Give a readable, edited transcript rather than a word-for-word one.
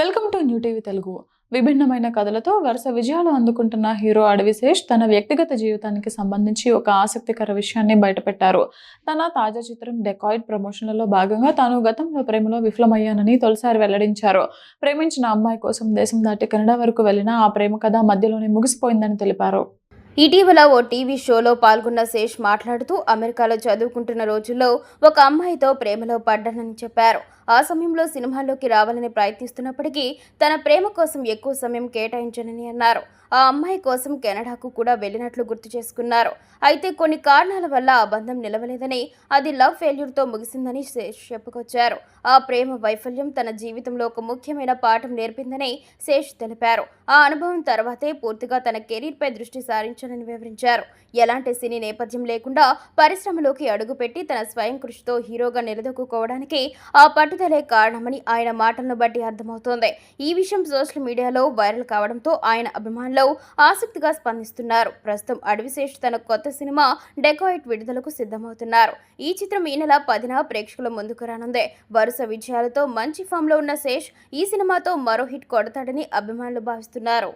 Welcome to new TV Telugu. విభిన్నమైన కథలతో వరుస విజయాలు అందుకుంటున్న హీరో అడవిశేష్ తన వ్యక్తిగత జీవితానికి సంబంధించి ఒక ఆసక్తికర విషయాన్ని బయటపెట్టారు. తన తాజా చిత్రం డెకాయిడ్ ప్రమోషన్లలో భాగంగా తాను గతంలో ప్రేమలో విఫలమయ్యానని తొలిసారి వెల్లడించారు. ప్రేమించిన అమ్మాయి కోసం దేశం దాటి కెనడా వరకు వెళ్లిన ఆ ప్రేమ కథ మధ్యలోనే ముగిసిపోయిందని తెలిపారు. ఇటీవల ఓ టీవీ షోలో పాల్గొన్న శేష్ మాట్లాడుతూ అమెరికాలో చదువుకుంటున్న రోజుల్లో ఒక అమ్మాయితో ప్రేమలో పడ్డానని చెప్పారు. ఆ సమయంలో సినిమాల్లోకి రావాలని ప్రయత్నిస్తున్నప్పటికీ తన ప్రేమ కోసం ఎక్కువ సమయం కేటాయించనని అన్నారు. ఆ అమ్మాయి కోసం కెనడాకు కూడా వెళ్లినట్లు గుర్తు చేసుకున్నారు. అయితే కొన్ని కారణాల వల్ల ఆ బంధం నిలవలేదని, అది లవ్ ఫెయిల్యూర్తో ముగిసిందని శేష్ చెప్పుకొచ్చారు. ఆ ప్రేమ వైఫల్యం తన జీవితంలో ఒక ముఖ్యమైన పాఠం నేర్పిందని శేష్ తెలిపారు. ఆ అనుభవం తర్వాతే పూర్తిగా తన కెరీర్పై దృష్టి సారించానని వివరించారు. ఎలాంటి సినీ నేపథ్యం లేకుండా పరిశ్రమలోకి అడుగుపెట్టి తన స్వయం కృషితో హీరోగా నిలదొక్కుకోవడానికి ఆ పట్టుదలే కారణమని ఆయన మాటలను బట్టి అర్థమవుతోంది. ఈ విషయం సోషల్ మీడియాలో వైరల్ కావడంతో ఆయన అభిమానులు ఆసక్తిగా స్పందిస్తున్నారు. ప్రస్తుతం అడవిశేష్ తన కొత్త సినిమా డెకాయిడ్ విడుదలకు సిద్ధమవుతున్నారు. ఈ చిత్రం ఈ నెల 10న ప్రేక్షకుల ముందుకు రానుంది. వరుస విజయాలతో మంచి ఫామ్లో ఉన్న శేష్ ఈ సినిమాతో మరో హిట్ కొడతాడని అభిమానులు భావిస్తున్నారు.